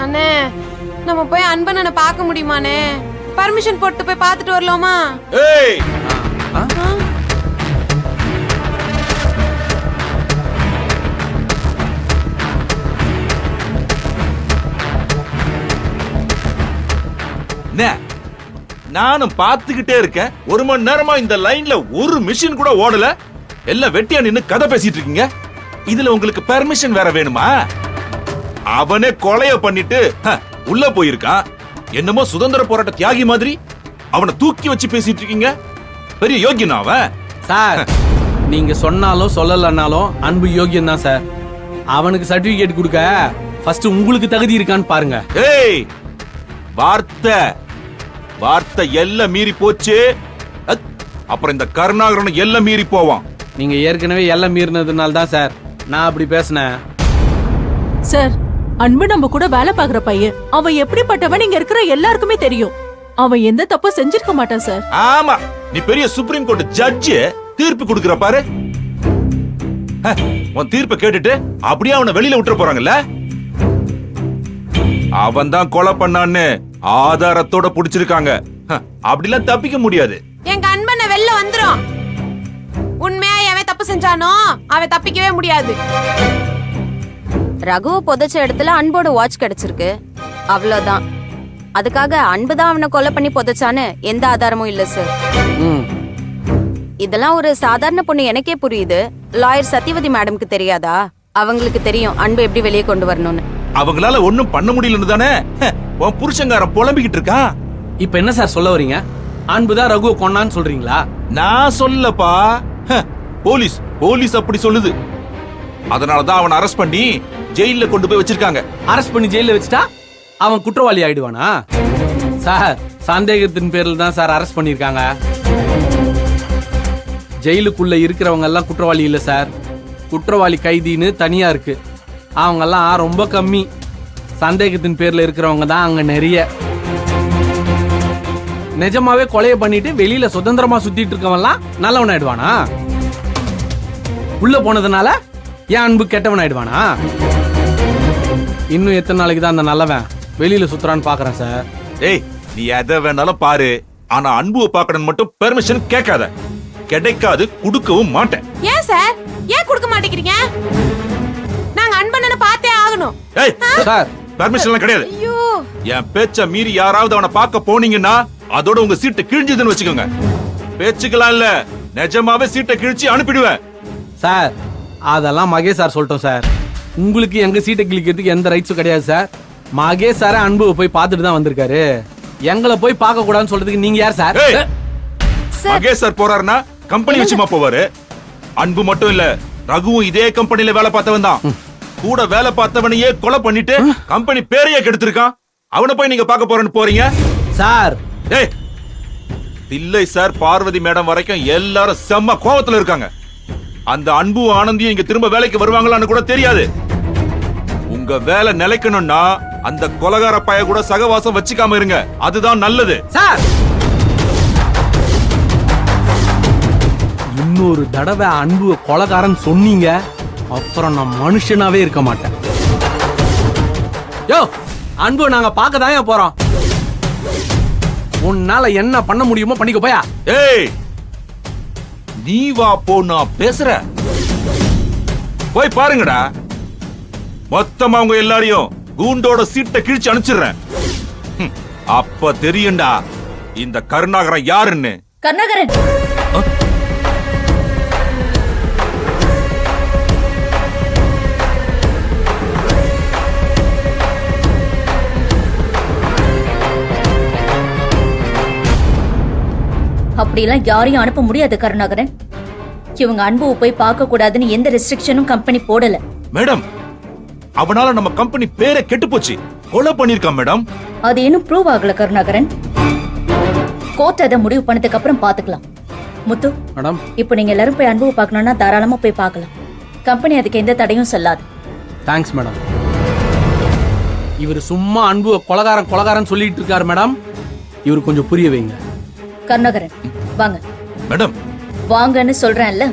அண்ணே நம்ம போய் அன்பண்ணனை பார்க்க முடியுமாண்ணே? பர்மிஷன் போட்டு போய் பார்த்துட்டு வரலாமா? ஏய் நானும் பாத்துக்கிட்டே இருக்கேன். 1 மணி நேரமா இந்த லைன்ல ஒரு மிஷின் கூட ஓடல. எல்லாம் வெட்டியா நின்னு கதை பேசிட்டு இருக்கீங்க. இதுல உங்களுக்கு பெர்மிஷன் வேற வேணுமா? அவனே கொலைய பண்ணிட்டு உள்ள போயிருக்கான். என்னமோ சுதந்திர போராட்ட தியாகி மாதிரி அவனை தூக்கி வச்சு பேசிட்டு இருக்கீங்க. பெரிய யோகியனா அவன்? சார் நீங்க சொன்னாலும் சொல்லலனாலும் அன்பு யோகியம் தான் சார். அவனுக்கு சர்டிபிகேட் கொடுக்க ஃபர்ஸ்ட் உங்களுக்கு தகுதி இருக்கான்னு பாருங்க. ஏய் வார்த்தை எல்லாம் மீறி போச்சு. அப்புறம் இந்த கருணாகரன் எல்லாம் மீறி போவான். நீங்க ஏற்கனவே எல்லாம் மீறினதுனால தான் சார் நான் அப்படி பேசினேன். சார் அன்பு நம்ம கூட வேலை பாக்குற பையன். அவன் எப்படிப்பட்டவன் இங்க இருக்கிற எல்லாருக்குமே தெரியும். அவன் எந்த தப்பு செஞ்சிருக்க மாட்டான் சார். ஆமா, நீ பெரிய சுப்ரீம் கோர்ட் ஜட்ஜ் தீர்ப்பு கொடுக்கற பாரு. உன் தீர்ப்பை கேட்டுட்டு அப்படியே அவனை வெளியில விட்டுற போறாங்கல்ல? அவன் தான் கொலை பண்ணான்னு ஆதாரத்தோட புடிச்சிருக்காங்க. அப்படிலாம் தப்பிக்க முடியாது. எங்க அன்பனை வெளில வந்துரும். உண்மையா அவன் தப்பு செஞ்சானோ அவன் தப்பிக்கவே முடியாது. ரகுவை புதைச்ச இடத்துல அன்போட வாட்ச் கிடைச்சிருக்கு, அவ்வளவுதான். அதுக்காக அன்பு தான் அவனை கொலை பண்ணி புதைச்சான்னு எந்த ஆதாரமும் இல்ல சார். இதெல்லாம் ஒரு சாதாரண பொண்ணு எனக்கே புரியுது. லாயர் சத்யவதி மேடம்க்கு தெரியாதா? அவங்களுக்கு தெரியும் அன்பு எப்படி வெளியே கொண்டு வரணும்னு. அவங்களால ஒண்ணும் பண்ண முடியலன்னு தானே உன் புருஷங்காரன் புலம்பிக்கிட்டு இருக்கான். இப்ப என்ன சார் சொல்ல வரீங்க? அன்புதான் ரகுவை கொன்னான்னு சொல்றீங்களா? நான் சொல்லப்பா, போலீஸ் அப்படி சொல்லுது. அதனாலதான் அவனை அரெஸ்ட் பண்ணி ஜெயில கொண்டு போய் வச்சிருக்காங்க. அரெஸ்ட் பண்ணி ஜெயில வச்சுட்டா அவன் குற்றவாளி ஆயிடுவானா? சார் சந்தேகத்தின் பேரில் தான் சார் அரெஸ்ட் பண்ணிருக்காங்க. ஜெயிலுக்குள்ள இருக்கிறவங்க எல்லாம் குற்றவாளி இல்ல சார். குற்றவாளி கைதின்னு தனியா இருக்கு. அவங்க எல்லாம் ரொம்ப கம்மி. சந்தேகத்தின் பேர்ல இருக்கிறவங்க தான் அங்க நிறைய. நிஜமாவே கொலையை பண்ணிட்டு வெளியில சுதந்திரமா சுத்திட்டு இருக்கவன்லாம் நல்லவன் ஆயிடுவானா? உள்ள போனதுனால ஏன் அன்பு கெட்டவன் ஆயிடுவானா? இன்னும் எத்தனை நாளைக்கு தான் அந்த நல்லவன் வெளியில சுத்துறான்னு பாக்குறேன் சார். ஏய் நீ எதை வேணாலும் பாரு, ஆனா அன்புவை பாக்கணும் மட்டும் பெர்மிஷன் கேட்காத. கிடைக்காது, கொடுக்கவும் மாட்டேன். ஏன் சார் ஏன் கொடுக்க மாட்டேங்கிறீங்க? நாங்க அன்பண்ணனை பார்த்தே ஆகணும். ஏய் சார் பெர்மிஷன் எல்லாம் கிடையாது. ஐயோ, என் பேச்ச மீறி யாராவது அவனை பார்க்க போனீங்கன்னா அதோட உங்க சீட்டை கிழிஞ்சதுன்னு வச்சுக்கோங்க. பேச்சுக்கலாம் இல்ல, நிஜமாவே சீட்டை கிழிச்சு அனுப்பிடுவேன். சார் அதெல்லாம் மகேஷ் சார் சொல்லிட்டோம் சார். உங்களுக்கு எங்க சீட்டை கிழிக்கிறதுக்கு எந்த ரைட்ஸும் கிடையாது சார். மகேஷ் சார அன்புவை போய் பார்த்துட்டு தான் வந்திருக்காரு. எங்களை போய் பார்க்க கூடாதுன்னு சொல்றதுக்கு நீங்க யார் சார்? மகேஷ் சார் போறாருன்னா கம்பெனி வச்சுமா போவாரு. அன்பு மட்டும் இல்ல, ரகுவும் இதே கம்பெனில வேலை பார்த்தவன் தான். கூட வேலை பார்த்தவனையே கொலை பண்ணிட்டு கம்பெனி பேரையே கெடுத்திருக்கான். அவனை போய் நீங்க பார்க்க போறேன்னு போறீங்க சார்? ஏய் தில்லை சார், பார்வதி மேடம் வரைக்கும் எல்லாரும் செம்ம கோவத்துல இருக்காங்க. அந்த அன்பு ஆனந்தியும் இங்க திரும்ப வேலைக்கு வருவாங்களான்னு கூட தெரியாது. உங்க வேலை நிலைக்கணும்னா அந்த கொலகார பைய கூட சகவாசம் வச்சுக்காம இருங்க. அதுதான் நல்லது. சார் இன்னொரு தடவை அன்பு கொலகாரன் சொன்னீங்க, அப்புறம் நான் மனுஷனாவே இருக்க மாட்டேன். யோ அன்பு நாங்க பார்க்க தான் போறோம். உன்னால என்ன பண்ண முடியுமோ பண்ணிக்க போயா. ஏய் நீ வா போ, நான் பேசுற. போய் பாருங்கடா. மொத்தமா அவங்க எல்லாரையும் கூண்டோட சீட்டை கிழிச்சு அனுப்பிச்சிடுறேன். அப்ப தெரியும்டா இந்த கருணாகரன் யாருன்னு. கருணாகரன் அப்படிலாம் யாரையும் அனுப்ப முடியாது கருணாகரன். இவங்க அன்புவை போய் பார்க்க கூடாதுன்னு எந்த ரெஸ்ட்ரிக்ஷனும் கம்பெனி போடல. மேடம் அவனால நம்ம கம்பெனி பேரை கெட்டு போச்சு. கொலை பண்ணிருக்கான் மேடம். அது இன்னும் ப்ரூவ் ஆகல கருணாகரன். கோர்ட் அதை முடிவு பண்ணதுக்கு அப்புறம் பாத்துக்கலாம். முத்து மேடம், இப்போ நீங்க எல்லாரும் போய் அன்புவை பார்க்கணும்னா தாராளமா போய் பார்க்கலாம். கம்பெனி அதுக்கு எந்த தடையும் சொல்லாது. Thanks madam. இவர் சும்மா அன்பு கொலகாரன் சொல்லிட்டு இருக்காரு மேடம். இவர் கொஞ்சம் புரிய வைங்க. கருணாகரன் வாங்க. மேடம் வாங்கன்னு சொல்றேன்ல.